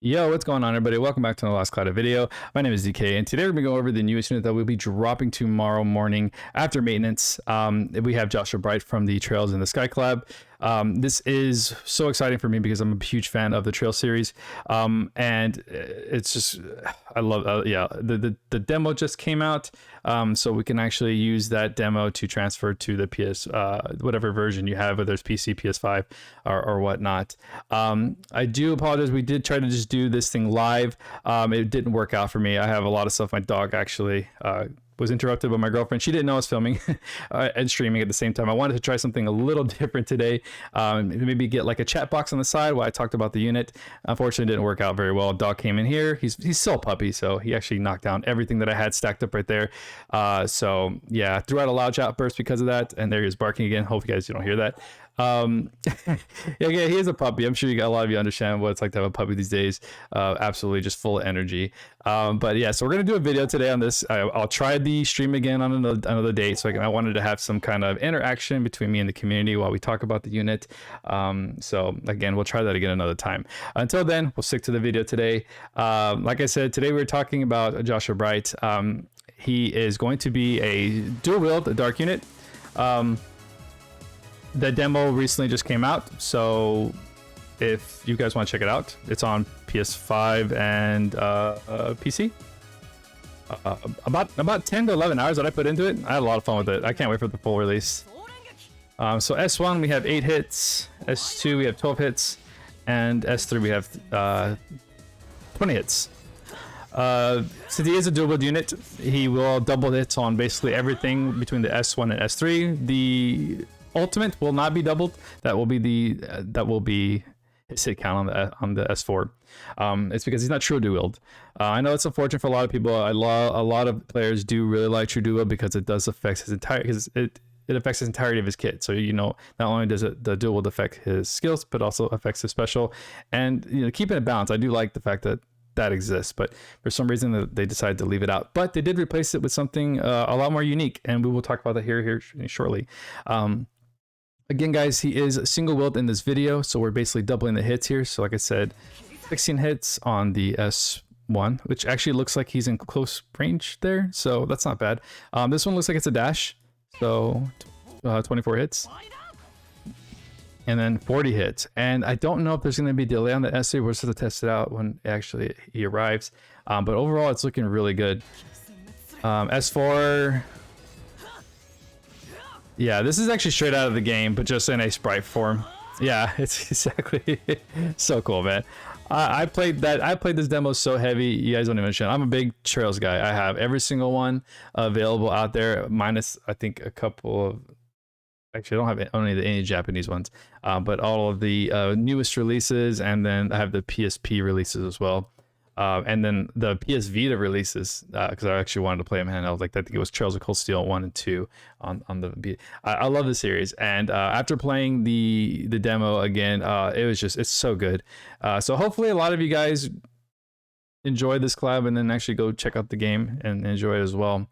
Yo, what's going on, everybody? Welcome back to the last Clouded video. My name is DK, and today we're going to go over the newest unit that we'll be dropping tomorrow morning after maintenance. We have Joshua Bright from the Trails in the Sky Collab. This is so exciting for me because I'm a huge fan of the TrailsSeries, and it's just I love yeah, the demo just came out, so we can actually use that demo to transfer to the PS whatever version you have, whether it's PC, PS5 or whatnot. I do apologize, we did try to just do this thing live. It didn't work out for me. I have a lot of stuff. My dog actually was interrupted by my girlfriend. She didn't know I was filming and streaming at the same time. I wanted to try something a little different today. Maybe get like a chat box on the side while I talked about the unit. Unfortunately, it didn't work out very well. Dog came in here. He's still a puppy, so he actually knocked down everything that I had stacked up right there. So yeah, threw out a loud outburst because of that. And there he is barking again. Hope you guys don't hear that. Yeah, he is a puppy. I'm sure a lot of you understand what it's like to have a puppy these days. Absolutely just full of energy. But yeah, so we're gonna do a video today on this. I'll try the stream again on another date. So I wanted to have some kind of interaction between me and the community while we talk about the unit. So again, we'll try that again another time. Until then, we'll stick to the video today. Like I said, today we're talking about Joshua Bright. He is going to be a dual wield, a dark unit. The demo recently just came out, so if you guys want to check it out, it's on PS5 and PC. About 10 to 11 hours that I put into it. I had a lot of fun with it. I can't wait for the full release. So S1 we have 8 hits, S2 we have 12 hits, and S3 we have 20 hits. Since he is a dual wield unit, he will double hits on basically everything between the S1 and S3. The ultimate will not be doubled. That will be his hit count on the S4. It's because he's not true dual wield. I know it's unfortunate for a lot of people. A lot of players do really like true dual wield because it does affect his entire it affects the entirety of his kit. So not only does the dual wield affect his skills, but also affects his special. And keeping it balanced, I do like the fact that exists, but for some reason they decided to leave it out. But they did replace it with something a lot more unique, and we will talk about that here shortly. Again, guys, he is single wield in this video, so we're basically doubling the hits here. So like I said, 16 hits on the S1, which actually looks like he's in close range there, so that's not bad. This one looks like it's a dash, so 24 hits. And then 40 hits. And I don't know if there's going to be a delay on the S3. We're supposed to test it out when actually he arrives. But overall, it's looking really good. S4... yeah, this is actually straight out of the game, but just in a sprite form. Yeah, it's exactly so cool, man. I played this demo so heavy, you guys don't even understand. I'm a big Trails guy. I have every single one available out there, minus I think a couple of. Actually, I don't have any Japanese ones, but all of the newest releases, and then I have the PSP releases as well. And then the PS Vita releases, because I actually wanted to play them handheld. Like I think it was Trails of Cold Steel 1 and 2 on the. I love the series, and after playing the demo again, it's so good. So hopefully a lot of you guys enjoy this collab, and then actually go check out the game and enjoy it as well.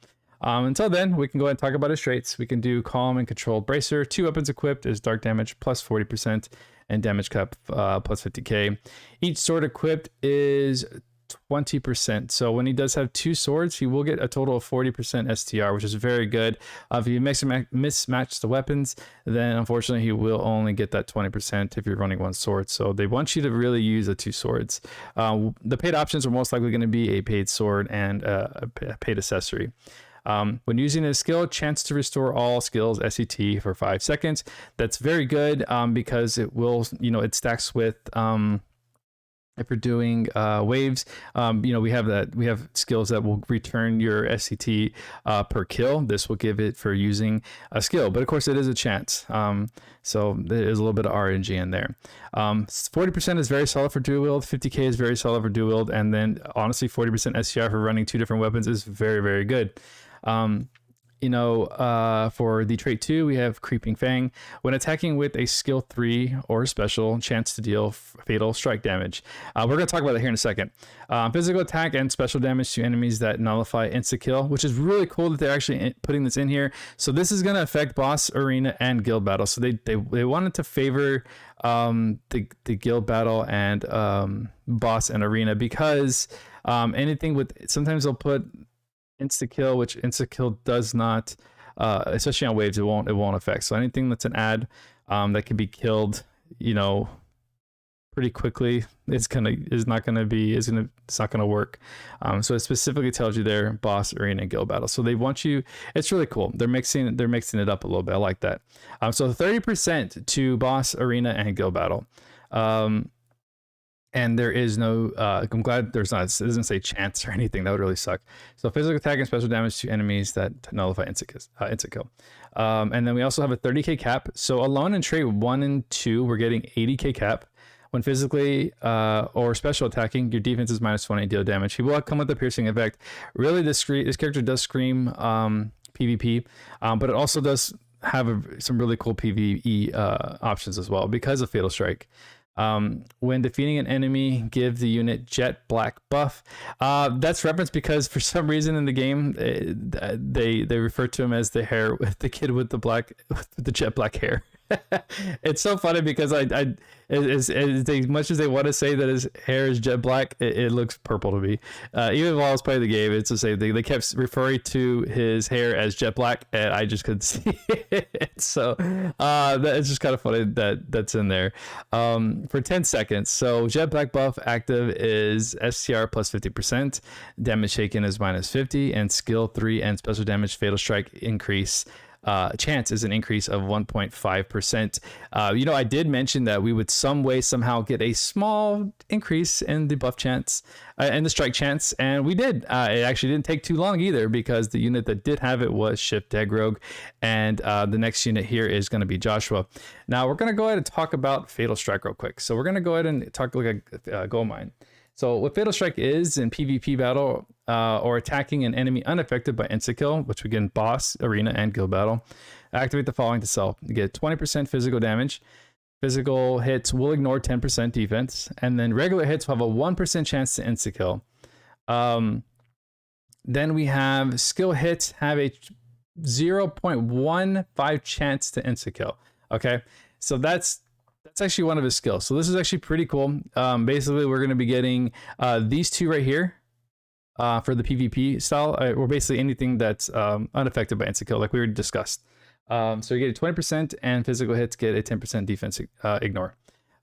Until then, we can go ahead and talk about his traits. We can do Calm and Controlled Bracer. 2 weapons equipped is Dark Damage plus 40% and Damage Cap plus 50k. Each sword equipped is 20%. So when he does have 2 swords, he will get a total of 40% STR, which is very good. If you mismatch the weapons, then unfortunately he will only get that 20% if you're running 1 sword. So they want you to really use the 2 swords. The paid options are most likely going to be a paid sword and a paid accessory. When using his skill, chance to restore all skills SET for 5 seconds. That's very good because it will, it stacks with if you're doing waves. We have skills that will return your SCT per kill. This will give it for using a skill, but of course it is a chance. So there is a little bit of RNG in there. 40% is very solid for dual wield. 50k is very solid for dual wield, and then honestly 40% SCR for running 2 different weapons is very, very good. you know, for the trait 2, we have Creeping Fang. When attacking with a skill 3 or special, chance to deal fatal strike damage. We're going to talk about that here in a second. Physical attack and special damage to enemies that nullify insta-kill, which is really cool that they're actually putting this in here. So this is going to affect boss, arena, and guild battle. So they wanted to favor the guild battle and boss and arena, because anything with, sometimes they'll put insta-kill, which insta-kill does not, especially on waves, it won't affect. So anything that's an ad that can be killed, you know, pretty quickly, it's not gonna work. So it specifically tells you there, boss, arena, and guild battle. So they want you, it's really cool. They're mixing it up a little bit. I like that. So 30% to boss, arena, and guild battle. And there is no, I'm glad there's not, it doesn't say chance or anything. That would really suck. So physical attack and special damage to enemies that nullify insta-kill. And then we also have a 30k cap. So alone in trait 1 and 2, we're getting 80k cap. When physically or special attacking, your defense is -20 deal damage. He will come with a piercing effect. Really, this character does scream PvP, but it also does have some really cool PvE options as well because of Fatal Strike. When defeating an enemy, give the unit jet black buff. That's referenced because for some reason in the game they refer to him as the kid with the jet black hair. It's so funny because as much as they want to say that his hair is jet black, it looks purple to me. Even while I was playing the game, it's the same thing. They kept referring to his hair as jet black, and I just couldn't see it. So it's just kind of funny that's in there. For 10 seconds. So jet black buff active is STR plus 50%, damage taken is -50, and skill 3 and special damage fatal strike increase chance is an increase of 1.5%. You know, I did mention that we would somehow get a small increase in the buff chance and the strike chance, and we did. It actually didn't take too long either, because the unit that did have it was Shift Degrogue, and the next unit here is going to be Joshua. Now we're going to go ahead and talk about Fatal Strike real quick. So we're going to go ahead and look at Gold Mine. So what Fatal Strike is in PvP battle or attacking an enemy unaffected by insta-kill, which we get in boss, arena, and guild battle, activate the following to sell. You get 20% physical damage. Physical hits will ignore 10% defense, and then regular hits will have a 1% chance to insta-kill. Then we have skill hits have a 0.15 chance to insta-kill. Okay, so that's actually one of his skills. So this is actually pretty cool. Basically, we're going to be getting these two right here for the PvP style, or basically anything that's unaffected by insta-kill, like we already discussed. So you get a 20%, and physical hits get a 10% defense ignore.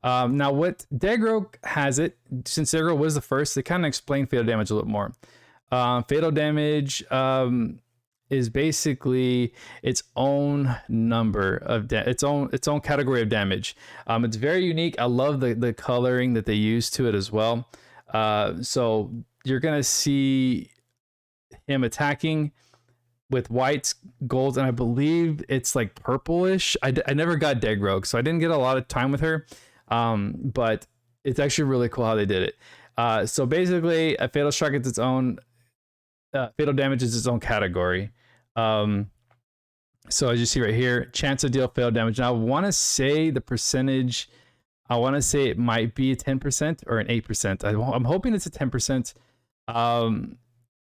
Now, what Degrogue has it, since Degrogue was the first, they kind of explain fatal damage a little more. Fatal damage is basically its own number of its own category of damage. It's very unique. I love the coloring that they use to it as well. So you're gonna see him attacking with whites, golds, and I believe it's like purplish. I never got Degrogue, so I didn't get a lot of time with her. But it's actually really cool how they did it. So basically, a fatal strike is its own. Fatal damage is its own category. So as you see right here, chance to deal fatal damage. Now I want to say the percentage, I want to say it might be a 10% or an 8%. I'm hoping it's a 10%.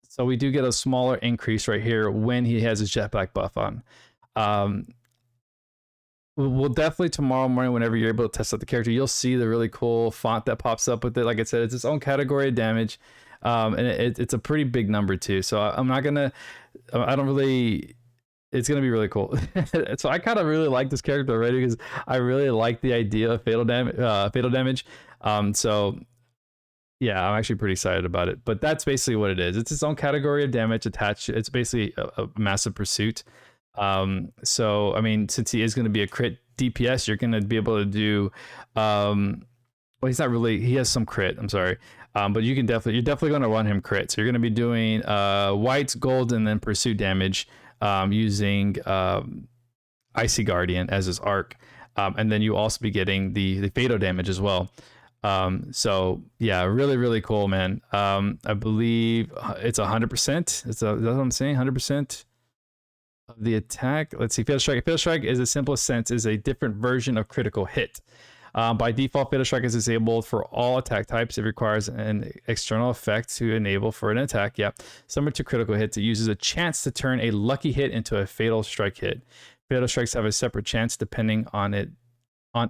So we do get a smaller increase right here when he has his jetpack buff on. We'll definitely tomorrow morning, whenever you're able to test out the character, you'll see the really cool font that pops up with it. Like I said, it's its own category of damage. And it's a pretty big number too. So it's going to be really cool. So I kind of really like this character already because I really like the idea of fatal damage. So yeah, I'm actually pretty excited about it, but that's basically what it is. It's its own category of damage attached. It's basically a massive pursuit. So, I mean, since he is going to be a crit DPS, you're going to be able to do, well, he's not really, he has some crit, I'm sorry. But you're definitely going to run him crit. So you're going to be doing whites, gold, and then pursuit damage using Icy Guardian as his arc. And then you also be getting the fatal damage as well. So yeah, really, really cool, man. I believe it's 100%. That's what I'm saying, 100%. of the attack. Let's see. Fatal Strike. Fatal Strike is the simplest sense is a different version of critical hit. By default, Fatal Strike is disabled for all attack types. It requires an external effect to enable for an attack. Yep. Similar to critical hits, it uses a chance to turn a lucky hit into a Fatal Strike hit. Fatal Strikes have a separate chance depending on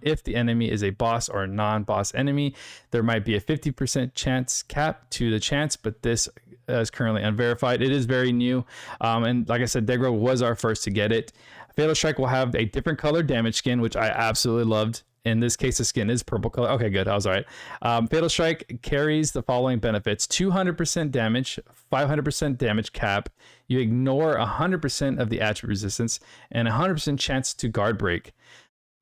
if the enemy is a boss or a non-boss enemy. There might be a 50% chance cap to the chance, but this is currently unverified. It is very new. And like I said, Degro was our first to get it. Fatal Strike will have a different color damage skin, which I absolutely loved. In this case, the skin is purple color. Okay, good. I was all right. Fatal Strike carries the following benefits: 200% damage, 500% damage cap. You ignore 100% of the attribute resistance, and 100% chance to guard break.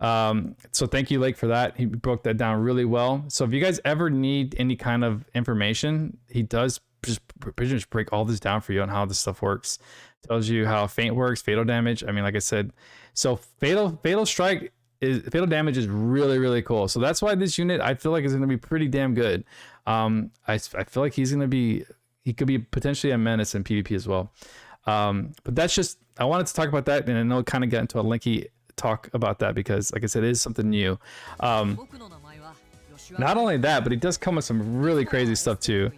So thank you, Lake, for that. He broke that down really well. So if you guys ever need any kind of information, he does just pretty much break all this down for you on how this stuff works. Tells you how feint works, fatal damage. I mean, like I said, so fatal damage is really, really cool. So that's why this unit I feel like is going to be pretty damn good. I feel like he could be potentially a menace in PvP as well. But that's just, I wanted to talk about that, and I know it kind of got into a lengthy talk about that because, like I said, it is something new. Not only that, but he does come with some really crazy stuff too.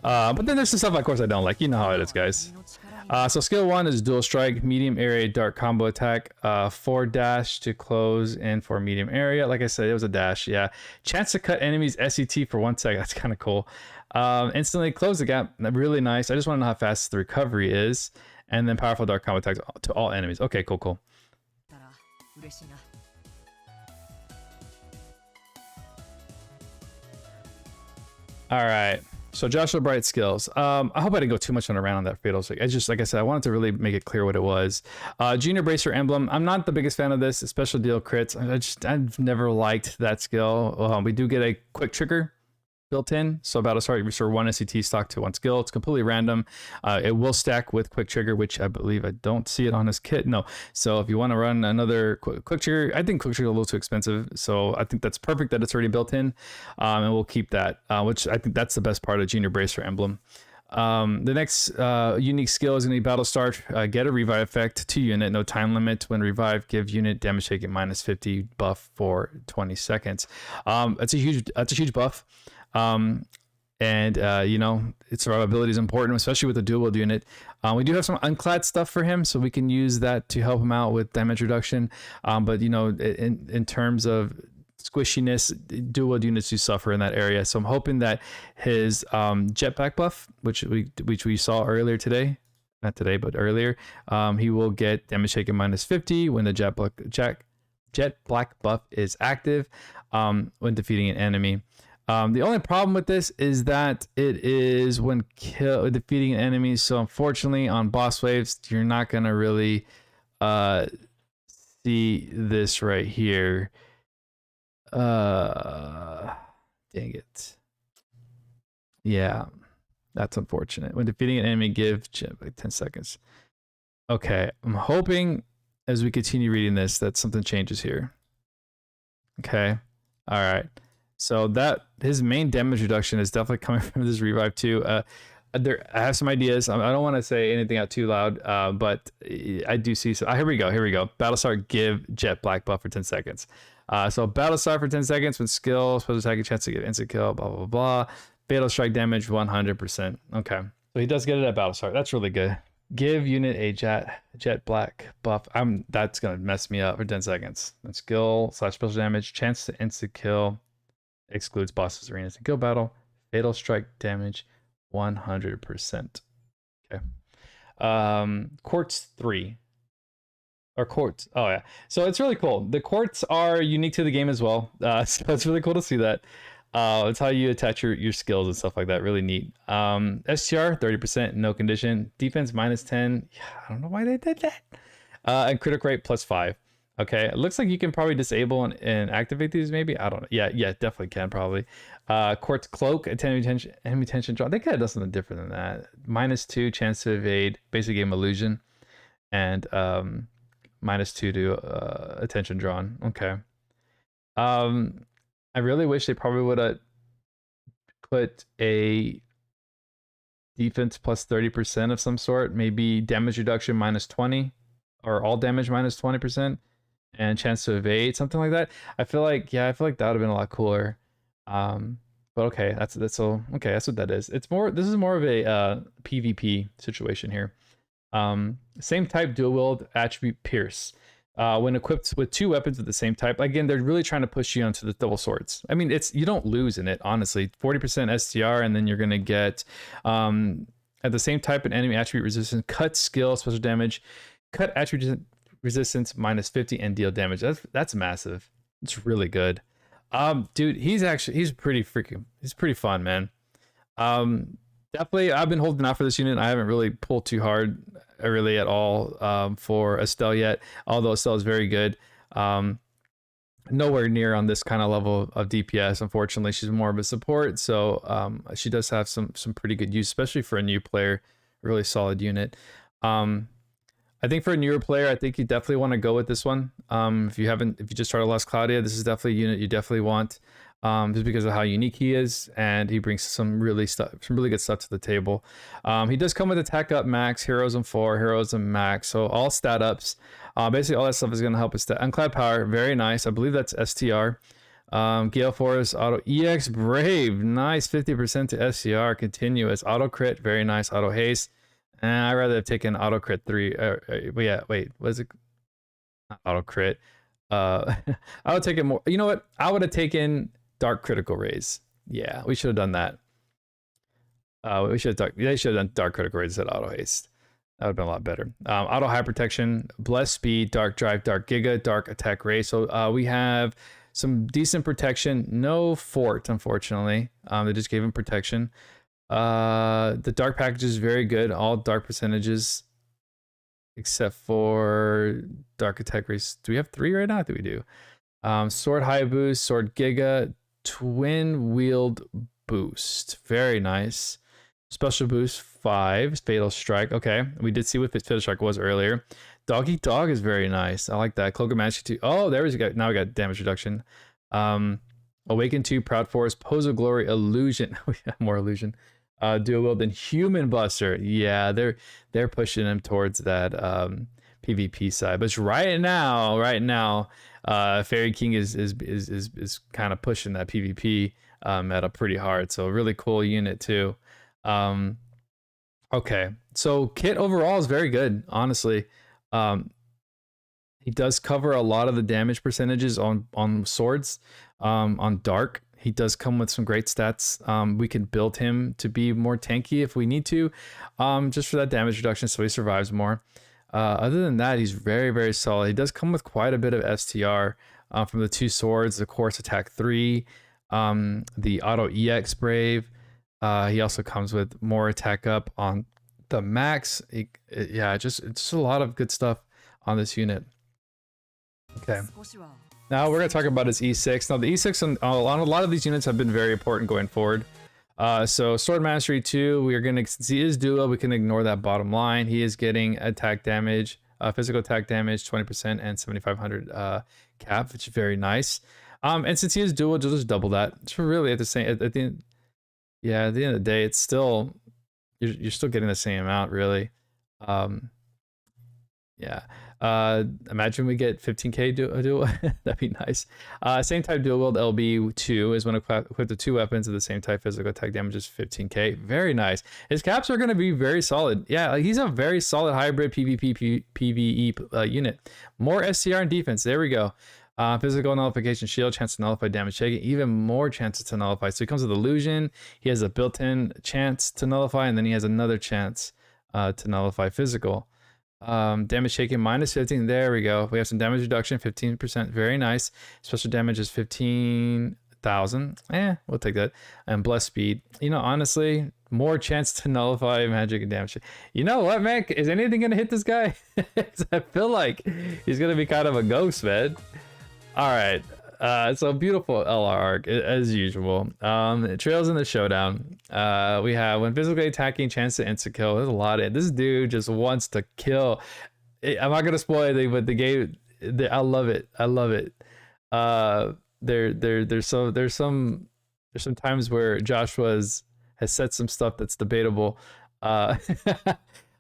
But then there's some stuff, of course, I don't like. You know how it is, guys. So skill 1 is dual strike, medium area dart combo attack, 4 dash to close and for medium area. Like I said, it was a dash. Yeah, chance to cut enemies SET for 1 second. That's kind of cool. Instantly close the gap. Really nice. I just want to know how fast the recovery is. And then powerful dart combo attacks to all enemies. Okay, cool. All right. So Joshua Bright skills. I hope I didn't go too much on around on that fatal strike. I just, like I said, I wanted to really make it clear what it was. Junior Bracer Emblem. I'm not the biggest fan of this, special deal crits. I've never liked that skill. We do get a quick trigger built in, so Battlestar, you restore 1 SCT stock to 1 skill. It's completely random. It will stack with quick trigger, which I believe I don't see it on this kit. No. So if you want to run another quick trigger, I think quick trigger is a little too expensive. So I think that's perfect that it's already built in, and we'll keep that. Which I think that's the best part of Junior Bracer Emblem. The next unique skill is going to be Battlestar. Get a revive effect to unit, no time limit. When revive, give unit damage taken -50 buff for 20 seconds. That's a huge buff. You know, its survivability is important, especially with the dual wield unit. We do have some unclad stuff for him, so we can use that to help him out with damage reduction. But you know, in terms of squishiness, dual wield units do suffer in that area. So I'm hoping that his jetpack buff, which we saw earlier today, not today but earlier, he will get damage taken -50 when the jet black buff is active when defeating an enemy. The only problem with this is that it is when defeating an enemy. So unfortunately, on boss waves, you're not gonna really see this right here. Dang it. Yeah, that's unfortunate. When defeating an enemy, give like 10 seconds. Okay, I'm hoping as we continue reading this that something changes here. Okay, all right. So that his main damage reduction is definitely coming from this revive too. I have some ideas. I don't want to say anything out too loud, but I do see. So here we go. Battlestar, give jet black buff for 10 seconds. So Battlestar for 10 seconds with skill, special attack, chance to get instant kill, blah blah blah. Fatal strike damage 100%. Okay, so he does get it at Battlestar. That's really good. Give unit a jet black buff. That's gonna mess me up for 10 seconds. And skill / special damage, chance to instant kill. Excludes bosses, arenas, and kill battle. Fatal strike damage 100%. Okay. Quartz 3. Or quartz. Oh yeah. So it's really cool. The quartz are unique to the game as well. So it's really cool to see that. It's how you attach your skills and stuff like that. Really neat. STR 30%, no condition. Defense -10. Yeah, I don't know why they did that. And critical rate +5. Okay, it looks like you can probably disable and activate these maybe. I don't know. Yeah, definitely can probably. Quartz Cloak, enemy tension draw. They could have done something different than that. -2 chance to evade, basic game illusion, and -2 to attention drawn. Okay. I really wish they probably would have put a defense +30% of some sort. Maybe damage reduction -20. or all damage minus 20%, and chance to evade, something like that. I feel like, yeah, I feel like that would have been a lot cooler. But okay, that's so okay. That's what that is. It's more. This is more of a PvP situation here. Same type, dual wield, attribute, pierce. When equipped with 2 weapons of the same type, again, they're really trying to push you onto the double swords. I mean, you don't lose in it, honestly. 40% STR, and then you're gonna get at the same type an enemy attribute resistance, cut skill, special damage, cut attribute resistance minus 50, and deal damage. That's massive. It's really good. Dude, he's pretty fun, man. Definitely, I've been holding out for this unit. I haven't really pulled too hard, really at all, for Estelle yet. Although Estelle is very good, nowhere near on this kind of level of DPS. Unfortunately, she's more of a support, so she does have some pretty good use, especially for a new player. Really solid unit. I think for a newer player, I think you definitely want to go with this one. If you just started Lost Claudia, this is definitely a unit you definitely want. Just because of how unique he is, and he brings some really good stuff to the table. He does come with attack up max, heroism 4, heroism max, so all stat ups. Basically all that stuff is going to help us. Unclad power, very nice. I believe that's STR. Gale Force, auto EX Brave, nice, 50% to SCR, continuous, auto crit, very nice, auto haste. And I'd rather have taken auto crit 3. But yeah, wait, what is it? Not auto crit. I would take it more. You know what? I would have taken Dark Critical Raise. Yeah, we should have done that. They should have done Dark Critical Raise instead of Auto Haste. That would have been a lot better. Auto High Protection, Bless Speed, Dark Drive, Dark Giga, Dark Attack Raise. So we have some decent protection. No Fort, unfortunately. They just gave him protection. The Dark package is very good. All Dark percentages, except for Dark Attack Raise. Do we have 3 right now? I think we do. Sword High Boost, Sword Giga, Twin Wield Boost. Very nice. Special Boost 5, Fatal Strike. Okay, we did see what Fatal Strike was earlier. Dog Eat Dog is very nice. I like that. Cloak of Mastery 2. Oh, there we go. Now we got damage reduction. Awaken 2, Proud Force, Pose of Glory, Illusion. We have more Illusion. Dual Wield and Human Buster. Yeah, they're pushing him towards that PvP side. But right now, Fairy King is kind of pushing that PvP meta pretty hard. So really cool unit too. Okay, so kit overall is very good, honestly. He does cover a lot of the damage percentages on swords. On Dark, he does come with some great stats. We can build him to be more tanky if we need to, just for that damage reduction, so he survives more. Other than that, he's very, very solid. He does come with quite a bit of STR from the 2 swords, the Course Attack 3, the Auto EX Brave. He also comes with more attack up on the max. Yeah, just a lot of good stuff on this unit. Okay. Now we're going to talk about his E6. Now the E6 on a lot of these units have been very important going forward. So Sword Mastery 2, we are going to, since he is duo, we can ignore that bottom line. He is getting attack damage, physical attack damage, 20% and 7,500 cap, which is very nice. And since he is duo, just double that. It's really at the same, at the end, yeah, at the end of the day, it's still, you're still getting the same amount, really. Yeah. Imagine we get 15k dual. That'd be nice. Same type dual wield LB2 is when equipped with 2 weapons of the same type. Physical attack damage is 15k. Very nice. His caps are going to be very solid. Yeah, he's a very solid hybrid PvP PvE unit. More STR and defense. There we go. Physical nullification shield, chance to nullify damage taken, even more chances to nullify. So he comes with illusion. He has a built-in chance to nullify, and then he has another chance to nullify physical. Damage taken minus 15. There we go. We have some damage reduction, 15%. Very nice. Special damage is 15,000. We'll take that. And bless speed. You know, honestly, more chance to nullify magic and damage. You know what, man? Is anything gonna hit this guy? I feel like he's gonna be kind of a ghost, man. All right. So beautiful LR arc as usual. Trails in the showdown. We have when physically attacking, chance to insta kill. There's a lot of it. This dude just wants to kill. I'm not gonna spoil anything, but the game, I love it. I love it. There's some times where Joshua has said some stuff that's debatable.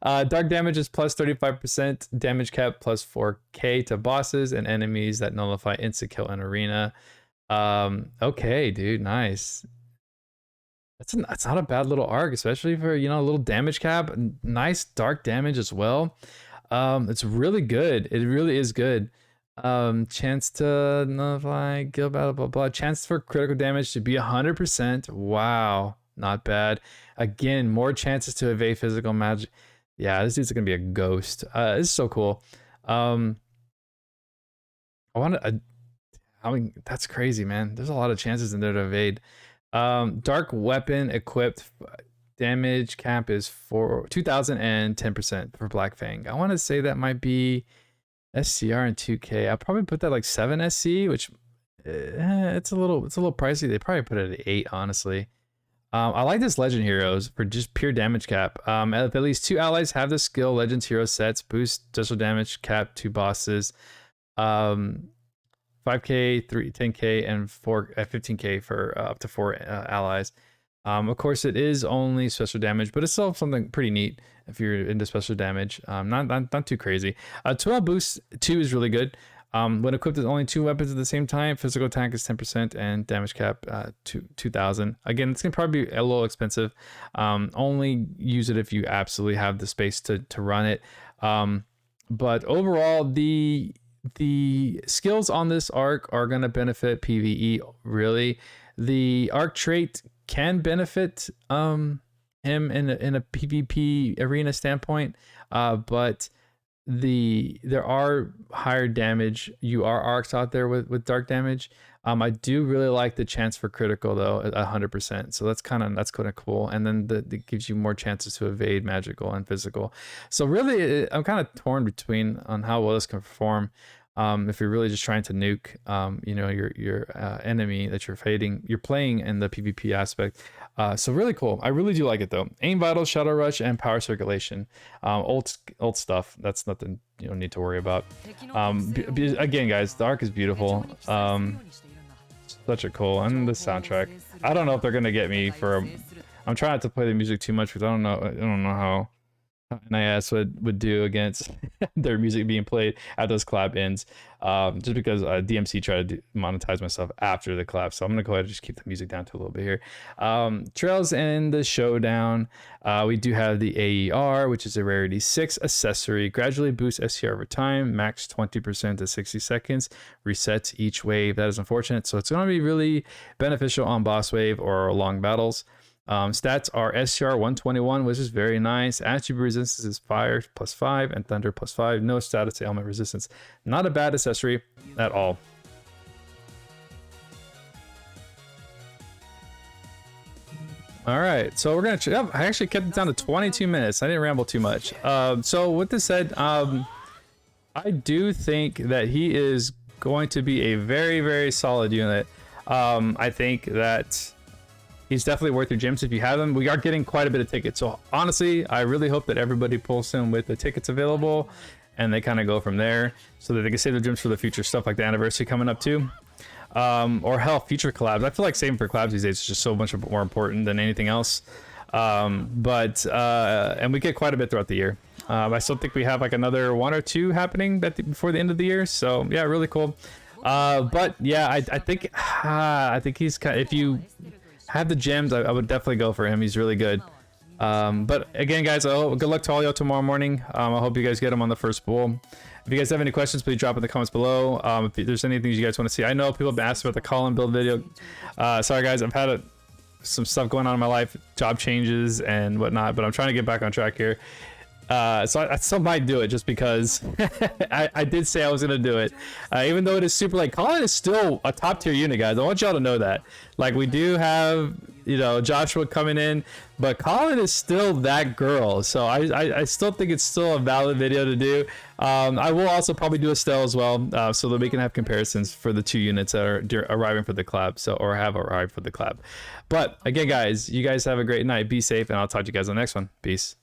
Dark damage is plus 35%, damage cap plus 4k to bosses and enemies that nullify insta kill in arena. Okay, dude, nice. That's not a bad little arc, especially for, you know, a little damage cap. Nice dark damage as well. It's really good. It really is good. Chance to nullify, kill battle, blah, blah. Chance for critical damage to be 100%. Wow, not bad. Again, more chances to evade physical magic. Yeah, this dude's gonna be a ghost. This is so cool. I want to. I mean, that's crazy, man. There's a lot of chances in there to evade. Dark weapon equipped damage cap is for 2010% for Black Fang. I want to say that might be SCR and 2K. I'll probably put that like 7 SC, which it's a little pricey. They probably put it at 8, honestly. I like this Legend Heroes for just pure damage cap. If at least 2 allies have the skill, Legends Hero sets boost special damage cap to bosses. 5k, 10k, and 15k for up to 4 allies. Of course, it is only special damage, but it's still something pretty neat if you're into special damage. Not too crazy. 12 boost 2 is really good. When equipped with only 2 weapons at the same time, physical attack is 10% and damage cap 2,000. Again, it's gonna probably be a little expensive. Only use it if you absolutely have the space to run it. But overall, the skills on this arc are gonna benefit PvE. Really, the arc trait can benefit him in a PvP arena standpoint, but there are higher damage arcs out there with dark damage. I do really like the chance for critical though at 100%, so that's kind of cool. And then that gives you more chances to evade magical and physical. So really, I'm kind of torn between on how well this can perform. If you're really just trying to nuke, you know, your enemy that you're playing in the PvP aspect. So really cool. I really do like it though. Aim Vital, Shadow Rush, and Power Circulation. Old stuff. That's nothing you don't need to worry about. Again, guys, the arc is beautiful. Such a cool, and the soundtrack. I don't know if they're gonna get me for. I'm trying not to play the music too much because I don't know how NIS would do against their music being played after this collab ends, just because DMC tried to monetize myself after the collab, so I'm gonna go ahead and just keep the music down to a little bit here. Trails in the showdown, we do have the AER, which is a rarity 6 accessory, gradually boosts SCR over time, max 20% to 60 seconds, resets each wave. That is unfortunate, so it's gonna be really beneficial on boss wave or long battles. Stats are SCR 121, which is very nice. Attribute resistance is fire +5 and thunder +5. No status element resistance. Not a bad accessory at all. All right, so we're gonna. I actually kept it down to 22 minutes. I didn't ramble too much. So with this said, I do think that he is going to be a very, very solid unit. I think that he's definitely worth your gems if you have them. We are getting quite a bit of tickets, so honestly, I really hope that everybody pulls him with the tickets available, and they kind of go from there, so that they can save their gems for the future stuff like the anniversary coming up too, or hell, future collabs. I feel like saving for collabs these days is just so much more important than anything else. And we get quite a bit throughout the year. I still think we have like another 1 or 2 happening before the end of the year. So yeah, really cool. But yeah, I think he's kind of, if you have the gems, I would definitely go for him. He's really good. But again, guys, good luck to all y'all tomorrow morning. I hope you guys get him on the first pool. If you guys have any questions, please drop in the comments below. If there's anything you guys want to see, I know people have been asking about the call and build video. Sorry guys, I've had some stuff going on in my life, job changes and whatnot, but I'm trying to get back on track here. So I still might do it just because I did say I was gonna do it, even though it is super late. Colin is still a top tier unit, guys. I want y'all to know that. Like, we do have, you know, Joshua coming in, but Colin is still that girl. So I still think it's still a valid video to do. I will also probably do a stell as well, so that we can have comparisons for the 2 units that are arriving for the collab, or have arrived for the collab. But again, guys, you guys have a great night. Be safe, and I'll talk to you guys on the next one. Peace.